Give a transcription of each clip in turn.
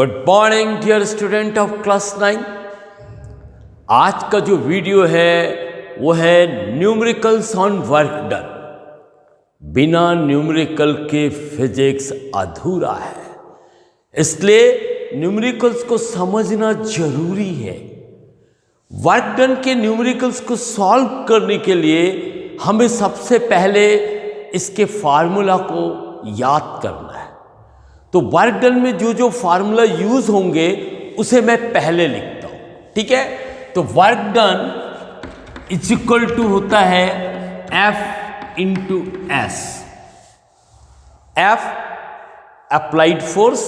Good morning dear student of class 9। आज का जो वीडियो है वो है न्यूमेरिकल्स ऑन वर्क डन। बिना न्यूमेरिकल के फिजिक्स अधूरा है, इसलिए न्यूमेरिकल्स को समझना जरूरी है। वर्क डन के न्यूमेरिकल्स को सॉल्व करने के लिए हमें सबसे पहले इसके फार्मूला को याद करना है। तो वर्क डन में जो जो फार्मूला यूज होंगे उसे मैं पहले लिखता हूं, ठीक है। तो work done is equal to होता है F into S. F applied force,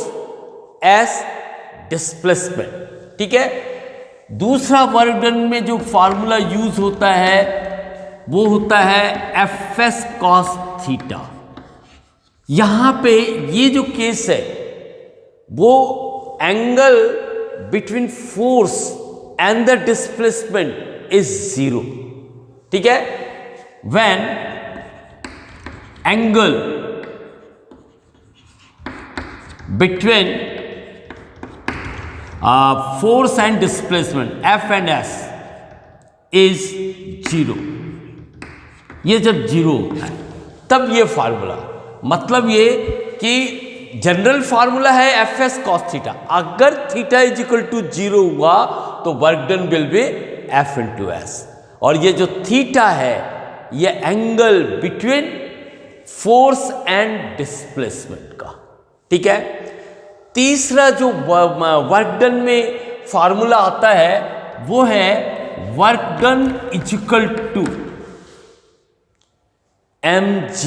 S displacement, ठीक है। दूसरा वर्क डन में जो फार्मूला यूज होता है वो होता है Fs cos थीटा। यहां पे ये जो केस है वो angle between force and the displacement is 0, ठीक है। When angle between force and displacement F and S is 0, ये जब 0 होता है तब ये फार्मूला, मतलब ये कि जनरल फार्मूला है Fs cos थीटा। अगर थीटा इज इक्वल टू 0 हुआ तो work done will be F into S. और ये जो थीटा है ये angle between force and displacement का, ठीक है। तीसरा जो वर्क डन में फार्मूला आता है वो है work done is equal to mgh,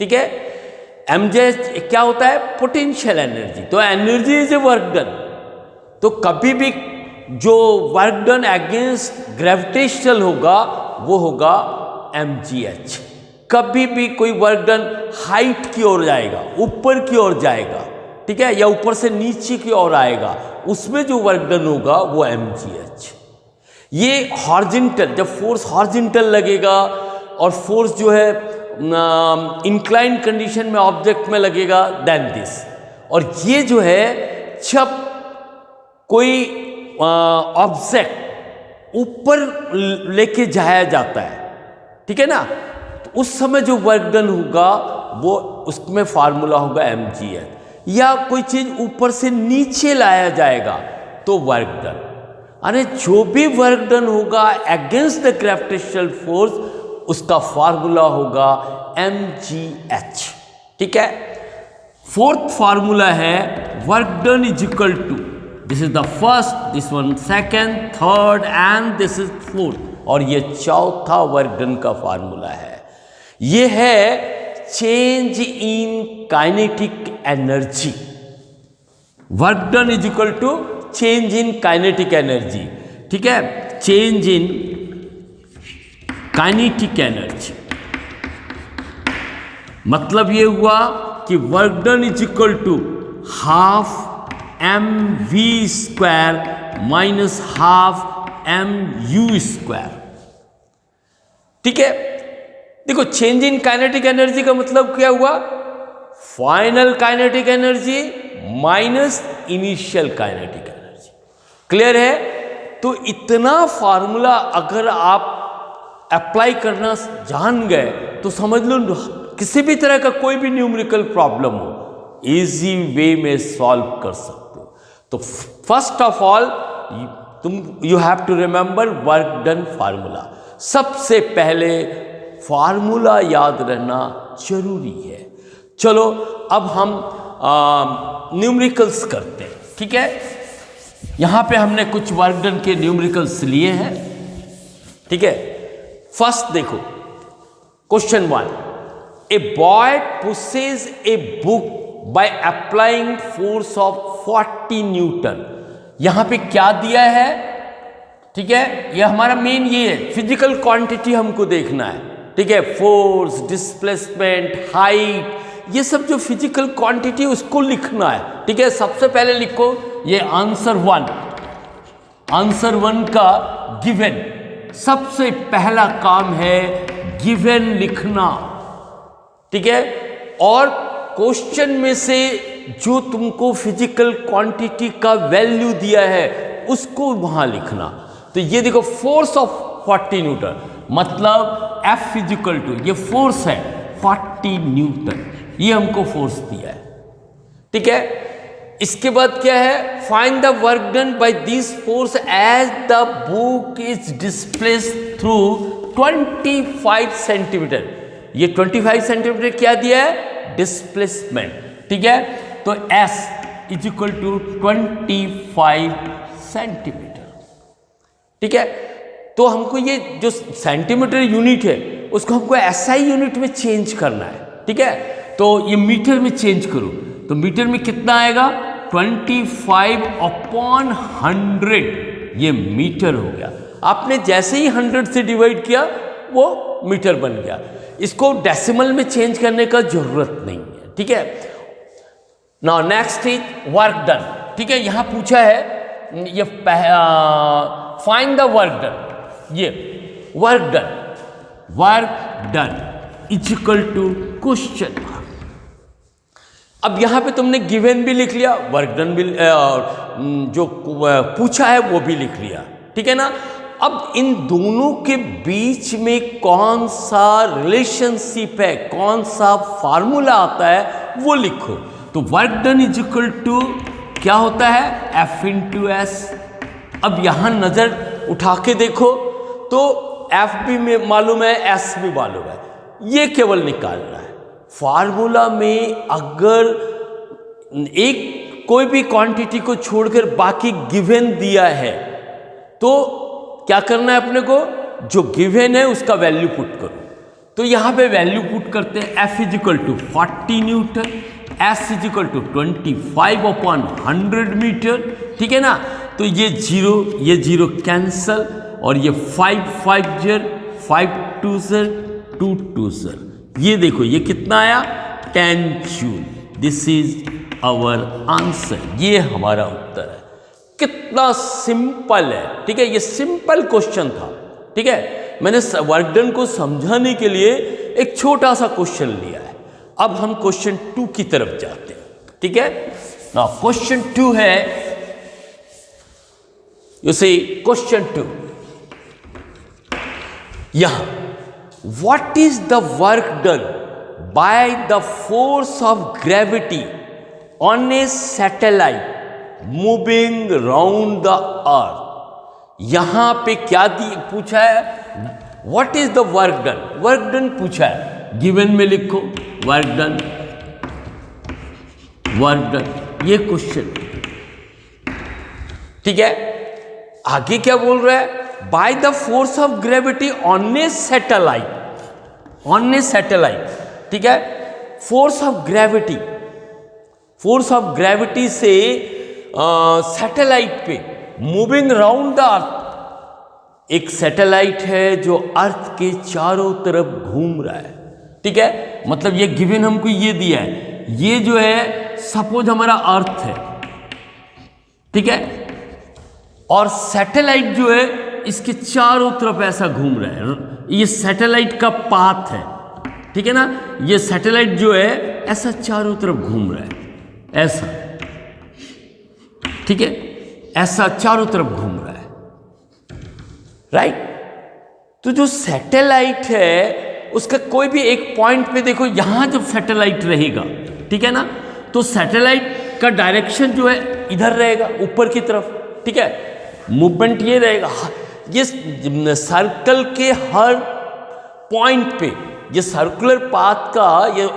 ठीक है। mgh क्या होता है? Potential energy. तो energy is a work done. तो कभी भी जो वर्क डन अगेंस्ट ग्रेविटेशनल होगा वो होगा mgh। कभी भी कोई वर्क डन हाइट की ओर जाएगा, ऊपर की ओर जाएगा, ठीक है, या ऊपर से नीचे की ओर आएगा, उसमें जो वर्क डन होगा वो mgh। ये हॉरिजॉन्टल, जब फोर्स हॉरिजॉन्टल लगेगा और फोर्स जो है इंक्लाइंड कंडीशन में ऑब्जेक्ट में लगेगा देन दिस। और ये जो है जब कोई ऑब्जेक्ट ऊपर लेके जाया जाता है, ठीक है ना, तो उस समय जो वर्क डन होगा वो उसमें फार्मूला होगा mgh। या कोई चीज ऊपर से नीचे लाया जाएगा तो वर्क डन। अरे जो भी वर्क डन होगा अगेंस्ट द ग्रेविटेशनल फोर्स उसका फार्मूला होगा mgh, ठीक है। फोर्थ फार्मूला है work done is equal to, this is the first, this one second, third and this is fourth. और ये चौथा वर्क डन का फार्मूला है। ये है change in kinetic energy. Work done is equal to change in kinetic energy, ठीक है। Change in kinetic energy मतलब ये हुआ कि work done is equal to half mv square minus half mu square, ठीक है। देखो चेंज इन काइनेटिक एनर्जी का मतलब क्या हुआ? Final kinetic energy minus initial kinetic energy. Clear है? तो इतना फार्मूला अगर आप अप्लाई करना जान गए तो समझ लो किसी भी तरह का कोई भी न्यूमेरिकल प्रॉब्लम हो इजी वे में सॉल्व कर सकते हो। तो first of all you have to remember work done formula. सबसे पहले फार्मूला याद रहना जरूरी है। चलो अब हम न्यूमेरिकल्स करते हैं, ठीक है। यहां पे हमने कुछ वर्क डन के न्यूमेरिकल्स लिए हैं, ठीक है। फर्स्ट देखो question 1, a boy pushes a book by applying force of 40 Newton. यहां पे क्या दिया है, ठीक है, ये हमारा मेन ये है, फिजिकल क्वांटिटी हमको देखना है, ठीक है। फोर्स, डिस्प्लेसमेंट, हाइट, ये सब जो फिजिकल क्वांटिटी उसको लिखना है, ठीक है। सबसे पहले लिखो ये आंसर 1, आंसर 1 का गिवन। सबसे पहला काम है गिवन लिखना, ठीक है। और क्वेश्चन में से जो तुमको फिजिकल क्वांटिटी का वैल्यू दिया है उसको वहां लिखना। तो ये देखो फोर्स ऑफ 40 न्यूटन, मतलब F फिजिकल टू, ये फोर्स है 40 न्यूटन, ये हमको फोर्स दिया है। ठीक है, इसके बाद क्या है, find the work done by this force as the book is displace through 25 centimetre. ये 25 सेंटीमीटर क्या दिया है, डिस्प्लेसमेंट। ठीक है, तो S is equal to 25 centimetre. ठीक है, तो हमको ये जो सेंटीमीटर यूनिट है उसको हमको SI यूनिट में चेंज करना है। ठीक है, तो ये मीटर में चेंज करो, तो मीटर में कितना आएगा, 25/100, ये मीटर हो गया। आपने जैसे ही 100 से डिवाइड किया वो मीटर बन गया। इसको डेसिमल में चेंज करने का जरूरत नहीं है। ठीक है, now next is work done. ठीक है, यहां पूछा है ये फाइंड द वर्क डन, ये work done is equal to question mark. अब यहां पे तुमने गिवन भी लिख लिया, वर्क डन भी जो पूछा है वो भी लिख लिया। ठीक है ना, अब इन दोनों के बीच में कौन सा रिलेशनशिप है, कौन सा फार्मूला आता है वो लिखो। तो work done is equal to क्या होता है, F इंटू एस। अब यहां नजर उठा के देखो तो F भी मालूम है, S भी मालूम है, ये केवल निकालना है। फार्मूला में अगर एक कोई भी क्वांटिटी को छोड़कर बाकी गिवन दिया है तो क्या करना है अपने को, जो गिवन है उसका वैल्यू पुट करो। तो यहां पे वैल्यू पुट करते हैं, F is equal to 40 newton, S is equal to 25/100 metre. ठीक है ना, तो ये जीरो कैंसल और ये 5 ज़र 5 2 ज़र 2 2 ज़र, ये देखो ये कितना आया, 10 joule. This is our answer, ये हमारा उत्तर है। कितना सिंपल है। ठीक है, ये सिंपल क्वेश्चन था। ठीक है, मैंने वर्क डन को समझाने के लिए एक छोटा सा क्वेश्चन लिया है। अब हम क्वेश्चन 2 की तरफ जाते हैं। ठीक है, नाउ क्वेश्चन 2 है, यू सी क्वेश्चन 2 यहां, what is the work done by the force of gravity on A satellite moving round the earth. यहां पे क्या पूछा है, what is the work done, work done पूछा है, गिवन में लिखो वर्क डन, ये क्वेश्चन। ठीक है, आगे क्या बोल रहा है, by the force of gravity on A satellite, ठीक है, फोर्स ऑफ ग्रेविटी से सैटेलाइट पे मूविंग राउंड द अर्थ। एक सैटेलाइट है जो अर्थ के चारों तरफ घूम रहा है। ठीक है, मतलब ये गिवन हमको ये दिया है, ये जो है सपोज हमारा अर्थ है। ठीक है, और सैटेलाइट जो है इसके चारों तरफ ऐसा घूम रहा है, ये सैटेलाइट का पाथ है। ठीक है ना, ये सैटेलाइट जो है ऐसा चारों तरफ घूम रहा है, ऐसा। ठीक है, ऐसा चारों तरफ घूम रहा है, राइट। तो जो सैटेलाइट है उसका कोई भी एक पॉइंट पे देखो, यहां जब सैटेलाइट रहेगा, ठीक है ना, तो सैटेलाइट का डायरेक्शन जो है इधर रहेगा, ऊपर की तरफ। ठीक है, मूवमेंट ये रहेगा, ये सर्कल के हर पॉइंट पे, ये सर्कुलर पाथ का, ये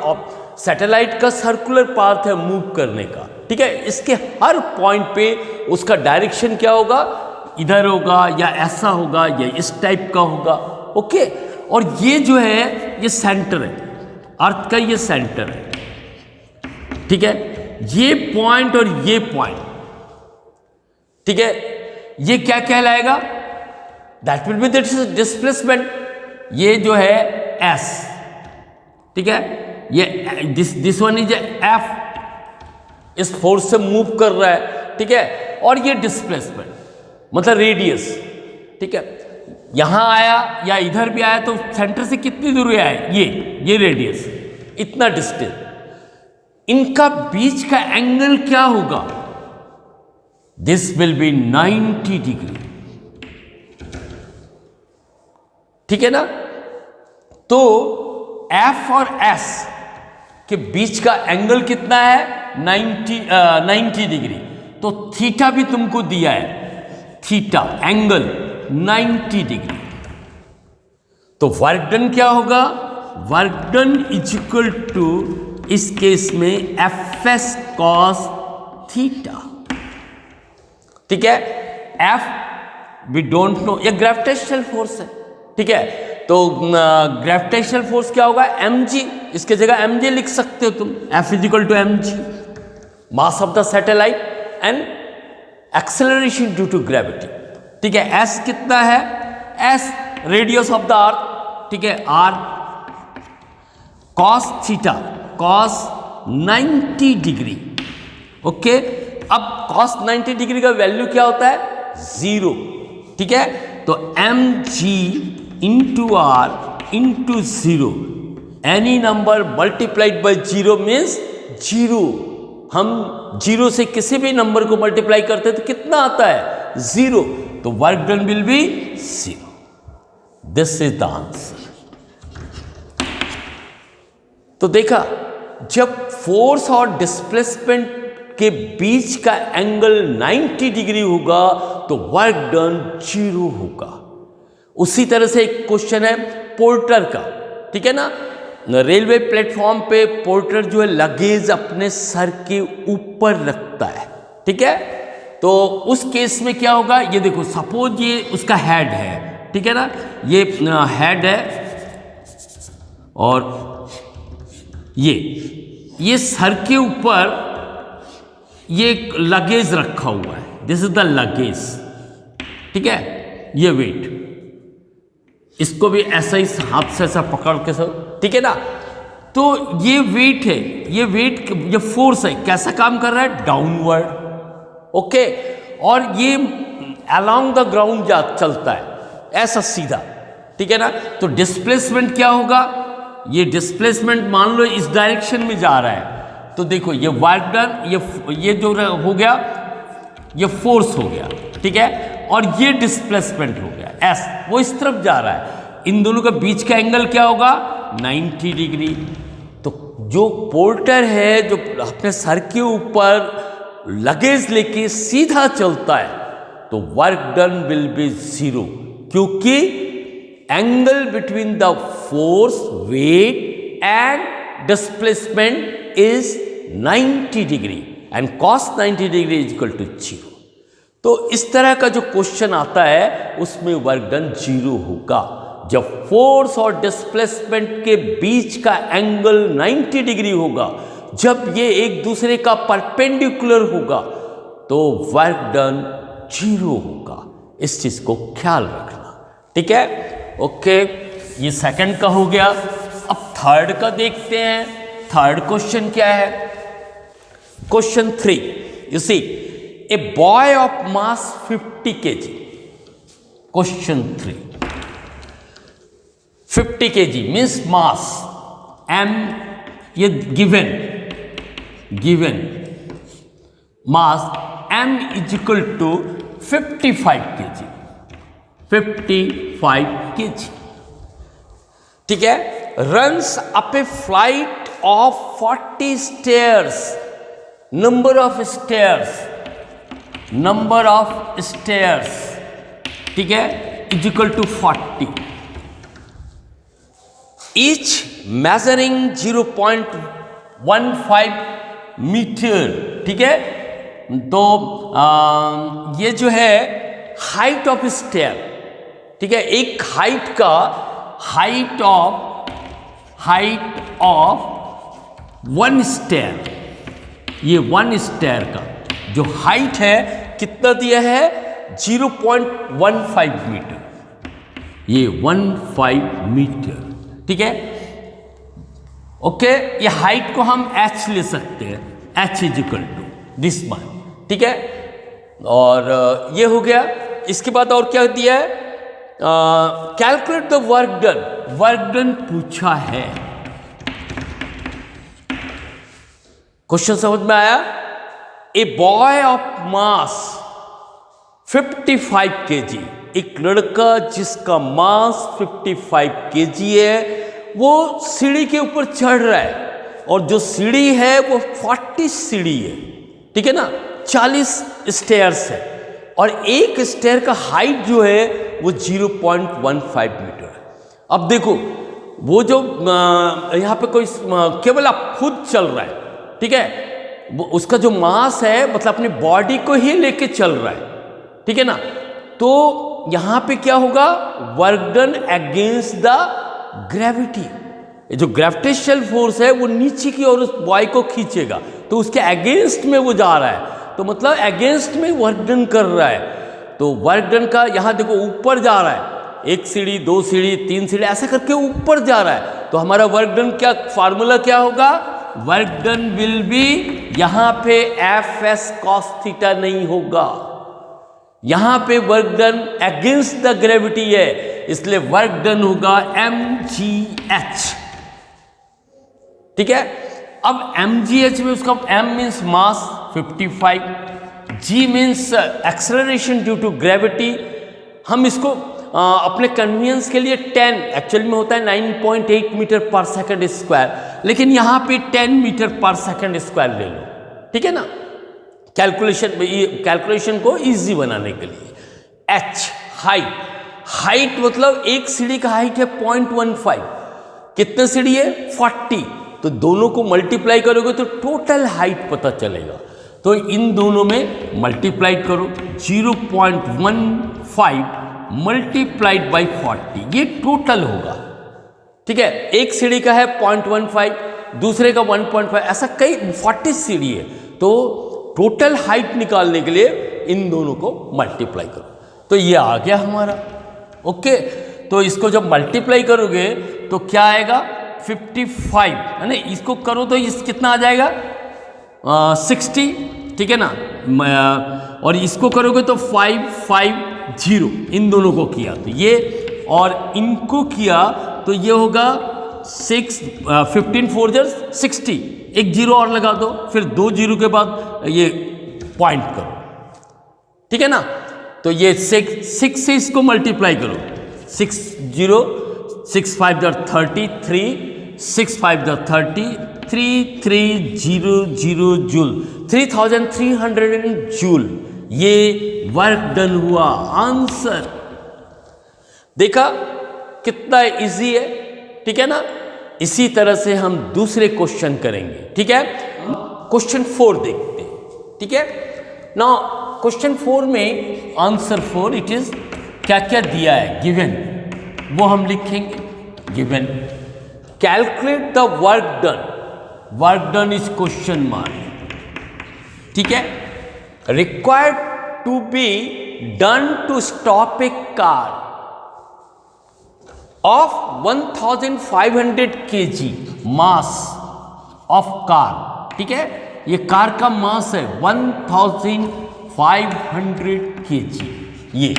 सैटेलाइट का सर्कुलर पाथ है मूव करने का। ठीक है, इसके हर पॉइंट पे उसका डायरेक्शन क्या होगा, इधर होगा या ऐसा होगा या इस टाइप का होगा। ओके, और ये जो है ये सेंटर है, अर्थ का ये सेंटर है। ठीक है, ये पॉइंट और ये पॉइंट, ठीक है, ये क्या कहलाएगा, that will be the displacement. ये जो है S, ठीक है, ये दिस वन इज F, इस फोर्स से मूव कर रहा है। ठीक है, और ये डिस्प्लेसमेंट मतलब रेडियस। ठीक है, यहां आया या इधर भी आया तो सेंटर से कितनी दूर आया, ये रेडियस, इतना डिस्टेंस। इनका बीच का एंगल क्या होगा? दिस विल बी 90 डिग्री, ठीक है ना। तो F और S के बीच का एंगल कितना है? 90 डिग्री। तो थीटा भी तुमको दिया है, थीटा एंगल 90 डिग्री। तो वर्क डन क्या होगा? Work done is equal to, इस केस में Fs cos थीटा, ठीक है। F वी डोंट नो, ये ग्रेविटेशनल फोर्स है, ठीक है। तो ग्रेविटेशनल फोर्स क्या होगा? mg, इसके जगह mj लिख सकते हो तुम। F is equal to mg, mass of the satellite and acceleration due to gravity, ठीक है। S कितना है? S radius of the earth, ठीक है, r cos theta, cos 90 degree, okay. अब cos 90 डिग्री का वैल्यू क्या होता है? 0, ठीक है। तो mg into R into 0, any number multiplied by 0 means 0। हम 0 से किसी भी नंबर को मल्टीप्लाई करते हैं तो कितना आता है? 0। तो work done will be 0। This is the answer. तो देखा, जब फोर्स और डिस्प्लेसमेंट के बीच का एंगल 90 डिग्री होगा तो वर्क डन 0 होगा। उसी तरह से एक क्वेश्चन है पोर्टर का, ठीक है ना। रेलवे प्लेटफॉर्म पे पोर्टर जो है लगेज अपने सर के ऊपर रखता है, ठीक है। तो उस केस में क्या होगा? ये देखो, सपोज ये उसका हेड है, ठीक है ना, ये हेड है और ये सर के ऊपर ये लगेज रखा हुआ है, दिस इज द लगेज, ठीक है। ये वेट, इसको भी ऐसा ही हाथ से ऐसा पकड़ के सब, ठीक है ना। तो ये वेट है, ये वेट, ये फोर्स है, कैसा काम कर रहा है? Downward, okay. और ये अलोंग द ग्राउंड चलता है, ऐसा सीधा, ठीक है ना। तो डिस्प्लेसमेंट क्या होगा? ये डिस्प्लेसमेंट मान लो इस डायरेक्शन में जा रहा है, तो देखो ये वर्क डन, ये जो हो गया ये फोर्स हो गया, ठीक है। और ये डिस्प्लेसमेंट हो गया, एस, वो इस तरफ जा रहा है। इन दोनों के बीच का एंगल क्या होगा? 90 डिग्री। तो जो पोर्टर है, जो अपने सर के ऊपर लगेज लेके सीधा चलता है, तो वर्क डन विल बी 0, क्योंकि angle between the force, weight and displacement is 90 degree and cos 90 degree is equal to 0। तो इस तरह का जो क्वेश्चन आता है उसमें वर्क डन 0 होगा। जब फोर्स और डिस्प्लेसमेंट के बीच का एंगल 90 डिग्री होगा, जब ये एक दूसरे का परपेंडिकुलर होगा, तो वर्क डन 0 होगा। इस चीज को ख्याल रखना, ठीक है, ओके। ये सेकंड का हो गया। अब थर्ड का देखते हैं। थर्ड क्वेश्चन क्या है? Question 3, you see, a boy of mass 50 kg, question 3, 50 kg means mass m, ये given mass m is equal to 55 kg, 55 kg, ठीक है। Runs up a flight of 40 stairs, number of stairs, ठीक है, is equal to 40, each measuring 0.15 metre, ठीक है। तो ये जो है हाइट ऑफ स्टेयर, ठीक है, एक हाइट ऑफ 1 स्टेयर, ये 1 स्टेयर का जो हाइट है कितना दिया है? 0.15 मीटर, ये 15 मीटर, ठीक है, ओके। ये हाइट को हम h ले सकते हैं, h is equal to this one, ठीक है। और ये हो गया। इसके बाद और क्या दिया है? कैलकुलेट द वर्क डन पूछा है। क्वेश्चन समझ में आया? ए बॉय ऑफ मास 55 kg, एक लड़का जिसका मास 55 kg है, वो सीढ़ी के ऊपर चढ़ रहा है, और जो सीढ़ी है वो 40 सीढ़ी है, ठीक है ना, 40 स्टेयर्स है, और एक स्टेयर का हाइट जो है वो 0.15 मीटर है। अब देखो वो जो यहाँ पे कोई केवल आप खुद चल रहा है, ठीक है, वो उसका जो मास है मतलब अपनी बॉडी को ही लेके चल रहा है, ठीक है ना, तो यहाँ पे क्या होगा, work done against the gravity. जो ग्रेविटेशनल फोर्स है वो नीचे की ओर उस बॉय को खींचेगा, तो उसके अगेंस्ट में वो जा रहा है, तो मतलब अगेंस्ट में वर्क डन कर रहा है। तो वर्क डन का यहाँ देखो ऊपर जा रहा है, एक सीढ़ी, दो सीढ़ी, तीन सीढ़ी, ऐसा करके ऊपर जा रहा है। तो हमारा वर्क डन क्या फार्मूला क्या होगा, वर्क डन विल बी, यहाँ पे एफ एस कॉस थीटा नहीं होगा, यहाँ पे work done against the gravity है, इसलिए वर्क डन होगा mgh, ठीक है। अब mgh में उसका m means mass 55, g means acceleration due to gravity. हम इसको अपने कन्वीनियंस के लिए 10, एक्चुअल में होता है 9.8 मीटर पर सेकंड स्क्वायर, लेकिन यहाँ पे 10 मीटर पर सेकंड स्क्वायर ले लो, ठीक है ना, कैलकुलेशन को इजी बनाने के लिए। h हाइट मतलब एक सीढ़ी का हाइट है 0.15, कितने सीढ़ी है 40, तो दोनों को मल्टीप्लाई करोगे तो टोटल हाइट पता चलेगा। तो इन दोनों में मल्टीप्लाई करो, 0.15 मल्टीप्लाइड बाई 40, ये टोटल होगा, ठीक है। एक सीढ़ी का है 0.15, दूसरे का 1.5, ऐसा कई 40 सीढ़ी है, तो टोटल हाइट निकालने के लिए इन दोनों को मल्टीप्लाई करो, तो ये आ गया हमारा। ओके, तो इसको जब मल्टीप्लाई करोगे तो क्या आएगा 55, है ना, इसको करो तो इस कितना आ जाएगा 60, ठीक है ना, और इसको करोगे तो 550, इन दोनों को किया तो ये, और इनको किया तो ये होगा 15 4 60, एक जीरो और लगा दो, फिर 2 जीरो के बाद ये पॉइंट करो, ठीक है ना। तो ये 6 से इसको मल्टीप्लाई करो, 6 0 6 5 33, 6 5 30, 3300 जूल, 3300 जूल, ये वर्क डन हुआ। आंसर देखा कितना इजी है, ठीक है ना। इसी तरह से हम दूसरे क्वेश्चन करेंगे, ठीक है। क्वेश्चन 4 देखते हैं, ठीक है ना। क्वेश्चन 4 में आंसर 4 इट इज क्या क्या दिया है, गिवन, वो हम लिखेंगे। Given calculate the work done, work done is question mark, ठीक है। Required to be done to stop a car of 1500 kg mass of car, ठीक है, ये कार का मास है 1500 kg, ये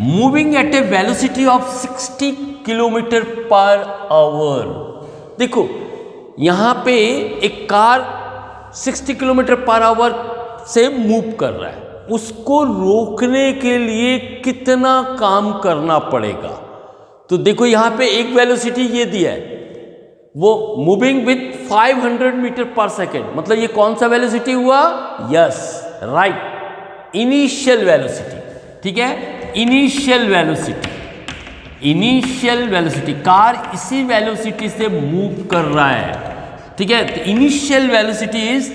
moving at A velocity of 60 kilometre per hour. देखो यहां पे एक कार 60 किलोमीटर पर आवर से मूव कर रहा है, उसको रोकने के लिए कितना काम करना पड़ेगा। तो देखो यहां पे एक वेलोसिटी ये दिया है, वो moving with 500 metre per second, मतलब ये कौन सा वेलोसिटी हुआ, यस राइट, इनिशियल वेलोसिटी, ठीक है, इनिशियल वेलोसिटी, कार इसी वेलोसिटी से मूव कर रहा है, ठीक है। तो initial velocity is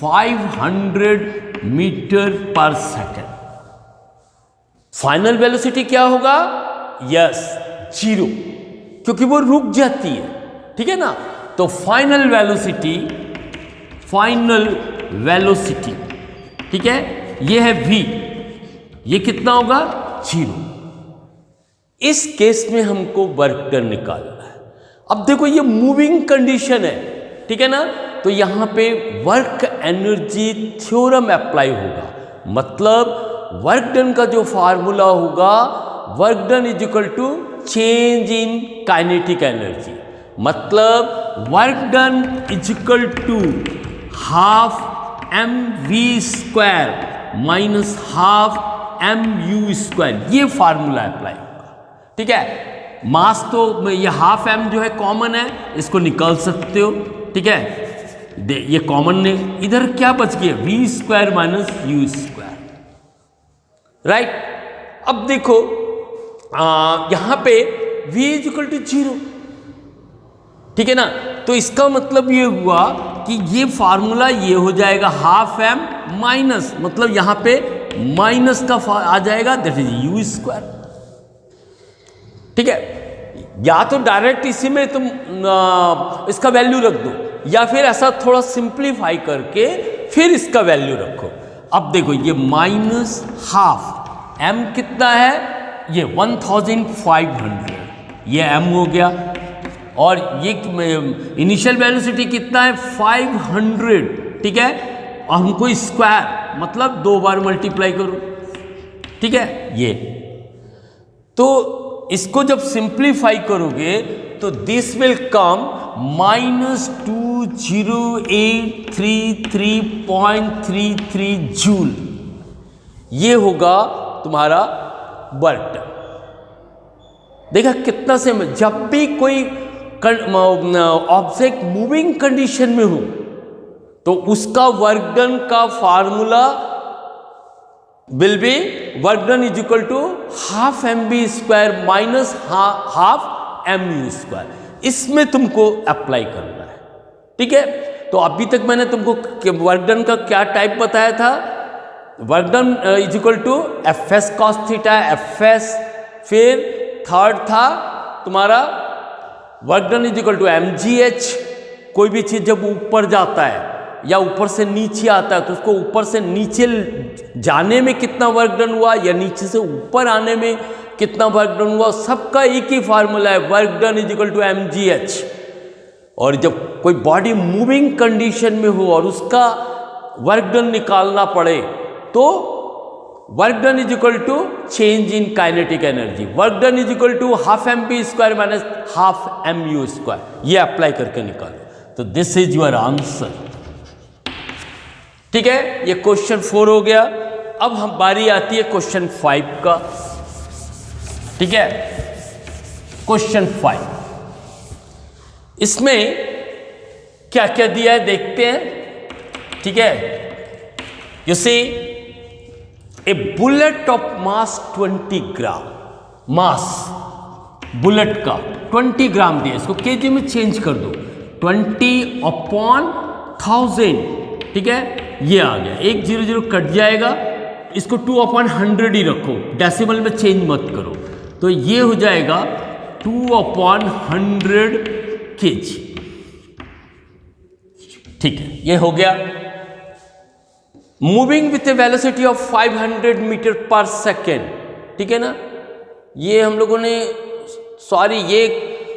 500 metre per second. Final velocity क्या होगा, यस 0, क्योंकि वो रुक जाती है, ठीक है ना। तो फाइनल वेलोसिटी, ठीक है, ये है v, ये कितना होगा 0। इस केस में हमको वर्क डन निकालना है। अब देखो ये मूविंग कंडीशन है, ठीक है ना, तो यहां पे वर्क एनर्जी थ्योरम अप्लाई होगा, मतलब वर्क डन का जो फार्मूला होगा, work done is equal to change in kinetic energy, मतलब work done is equal to half M we square minus half M you square, ये फार्मूला अप्लाई होगा। ठीक है, मास तो ये हाफ एम जो है कॉमन है, इसको निकाल सकते हो। ठीक है, ये कॉमन ने इधर क्या बच गया, V square minus U square, right. अब देखो यहां पे v इज इक्वल टू 0, ठीक है ना, तो इसका मतलब ये हुआ कि ये फार्मूला ये हो जाएगा हाफ एम माइनस, मतलब यहां पे माइनस का आ जाएगा, दैट इज यू स्क्वायर। ठीक है, या तो डायरेक्ट इसी में तुम इसका वैल्यू रख दो, या फिर ऐसा थोड़ा सिंप्लीफाई करके फिर इसका वैल्यू रखो। अब देखो ये माइनस हाफ m कितना है, ये 1500, ये m हो गया, और ये इनिशियल वेलोसिटी कितना है 500। ठीक है, और हमको स्क्वायर मतलब 2 बार मल्टीप्लाई करो। ठीक है, ये तो इसको जब सिंप्लीफाई करोगे तो दिस विल कम -2083.33 जूल, ये होगा तुम्हारा वर्क डन। देखा कितना से, जब भी कोई ऑब्जेक्ट मूविंग कंडीशन में हो तो उसका वर्क डन का formula will be work done is equal to half M B square minus half M you square. इसमें तुमको अप्लाई करना है। ठीक है, तो अभी तक मैंने तुमको वर्क डन का क्या टाइप बताया था, work done is equal to F S cos theta, F S, फिर थर्ड था तुम्हारा work done is equal to M G H. कोई भी चीज जब ऊपर जाता है या ऊपर से नीचे आता है तो उसको ऊपर से नीचे जाने में कितना वर्क डन हुआ या नीचे से ऊपर आने में कितना वर्क डन हुआ, सबका एक ही फार्मूला है, work done is equal to M G H. और जब कोई बॉडी मूविंग कंडीशन में हो और उसका वर्क डन निकालना पड़े तो work done is equal to change in kinetic energy, work done is equal to half M P square minus half M you square, ये अप्लाई करके निकालो। तो दिस इज योर आंसर। ठीक है, ये क्वेश्चन 4 हो गया। अब हम बारी आती है क्वेश्चन 5 का। ठीक है, क्वेश्चन 5, इसमें क्या क्या दिया है देखते हैं। ठीक है, you see a bullet of mass 20 gram, mass bullet का 20 ग्राम दिया, इसको केजी में चेंज कर दो, 20/1000। ठीक है, ये आ गया, 1 0 0 कट जाएगा, इसको 2/100 ही रखो, डेसिमल में चेंज मत करो, तो ये हो जाएगा 2/100 केजी। ठीक है, ये हो गया। Moving with a velocity of 500 metre per second. ठीक है ना, ये हम लोगों ने ये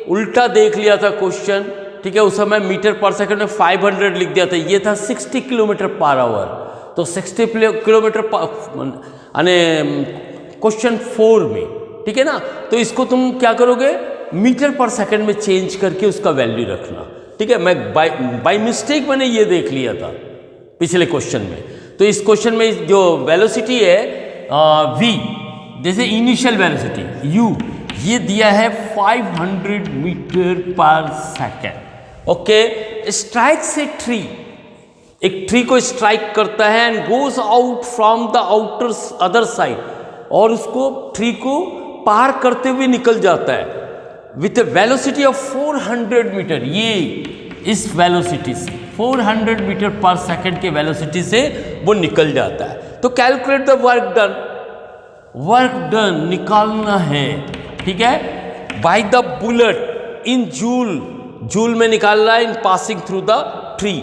उल्टा देख लिया था क्वेश्चन। ठीक है, उस समय मीटर पर सेकंड में 500 लिख दिया था, ये था 60 किलोमीटर पर आवर, तो 60 किलोमीटर यानी क्वेश्चन 4 में। ठीक है ना, तो इसको तुम क्या करोगे, मीटर पर सेकंड में चेंज करके उसका वैल्यू रखना। ठीक है, मैं बाय मिस्टेक मैंने ये देख लिया था पिछले क्वेश्चन में। तो इस क्वेश्चन में जो वेलोसिटी है v, जैसे इनिशियल वेलोसिटी u, ये दिया है 500 metre per second. Okay, strikes a tree, एक ट्री को स्ट्राइक करता है and goes out from the outer other side, और उसको ट्री को पार करते हुए निकल जाता है with a velocity of 400 metre. ये इस वेलोसिटी से 400 मीटर पर सेकेंड के वेलोसिटी से वो निकल जाता है। तो calculate the work done, work done निकालना है। ठीक है, by the bullet in joule, joule में निकालना है, इन पासिंग थ्रू द ट्री,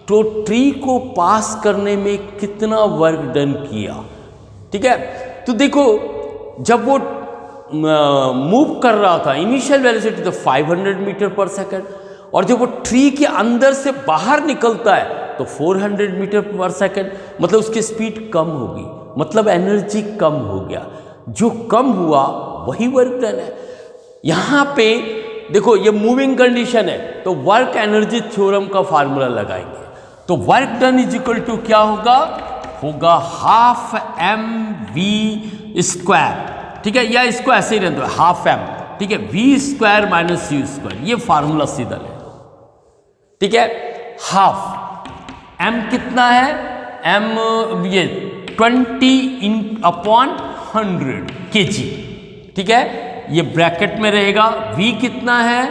तो ट्री को पास करने में कितना वर्क डन किया। ठीक है, तो देखो जब वो मूव कर रहा था, इनिशियल वेलोसिटी तो 500 मीटर पर सेकेंड, और जब वो ट्री के अंदर से बाहर निकलता है तो 400 मीटर पर सेकेंड, मतलब उसकी स्पीड कम होगी, मतलब एनर्जी कम हो गया। जो कम हुआ वही वर्क डन है। यहाँ पे देखो ये मूविंग कंडीशन है, तो वर्क एनर्जी थ्योरम का फार्मूला लगाएंगे। तो work done is equal to क्या होगा हाफ एम वी स्क्वायर, ठीक है, या इसको ऐसे ही रहने दो हाफ एम, ठीक है, V square minus U square, ये फार्मूला सीधा ले लो, ठीक है। हाफ एम कितना है, एम ये 20/100 kg, ठीक है, ये ब्रैकेट में रहेगा। v कितना है,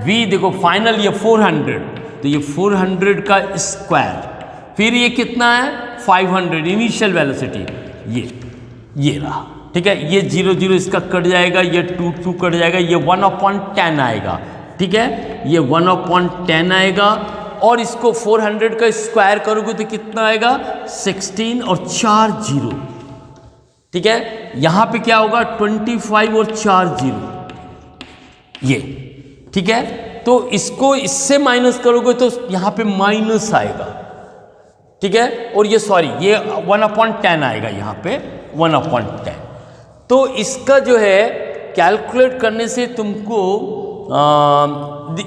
v देखो फाइनल ये 400, तो ये 400 का स्क्वायर, फिर ये कितना है 500 इनिशियल वेलोसिटी, ये रहा, ठीक है। ये 0 0 इसका कट जाएगा, ये 2 2 कट जाएगा, ये 1/10 आएगा, ठीक है, ये 1/10 आएगा। और इसको 400 का स्क्वायर करोगे तो कितना आएगा 16 और 4 0, ठीक है। यहां पे क्या होगा 25 और 4 0, ये, ठीक है। तो इसको इससे माइनस करोगे तो यहां पे माइनस आएगा, ठीक है। और ये सॉरी ये 1/10 आएगा, यहां पे 1/10। तो इसका जो है कैलकुलेट करने से तुमको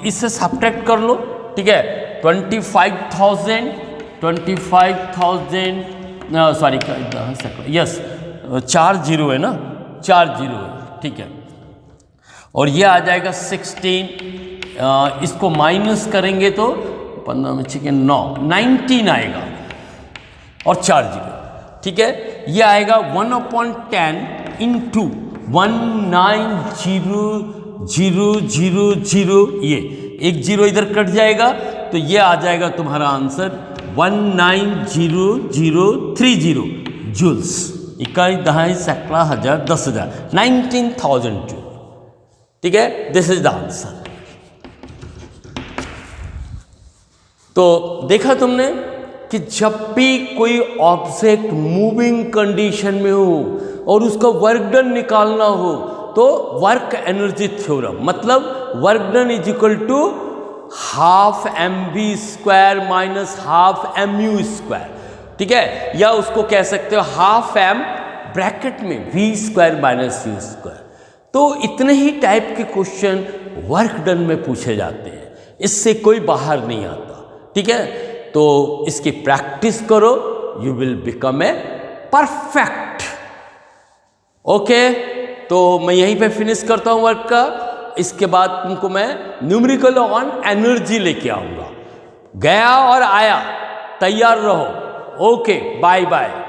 इससे सब्ट्रैक्ट कर लो, ठीक है। 25,000 सॉरी यस 4 0 है ना, 4 0 है, ठीक है। और ये आ जाएगा 16, इसको माइनस करेंगे तो 15 में 6 9 19 आएगा और 4 0, ठीक है। ये आएगा 1/10 इंटू 190000, ये एक जीरो इधर कट जाएगा तो ये आ जाएगा तुम्हारा आंसर 190,030 जूल्स, इकाई दहाई सैकड़ा हजार 10,000 19,000 जूल, ठीक है। This is the answer. तो देखा तुमने कि जब भी कोई ऑब्जेक्ट मूविंग कंडीशन में हो और उसका वर्क डन निकालना हो तो वर्क एनर्जी थ्योरम, मतलब work done is equal to half M we square minus half M you square, ठीक है। या उसको कह सकते हो हाफ एम ब्रैकेट में V square minus U square. तो इतने ही टाइप के क्वेश्चन वर्क डन में पूछे जाते हैं, इससे कोई बाहर नहीं आता, ठीक है। तो इसकी प्रैक्टिस करो, you will become a perfect. Okay, तो मैं यहीं पे फिनिश करता हूं वर्क का। इसके बाद तुमको मैं न्यूमेरिकल ऑन एनर्जी लेके आऊंगा। गया और आया, तैयार रहो। Okay, bye bye.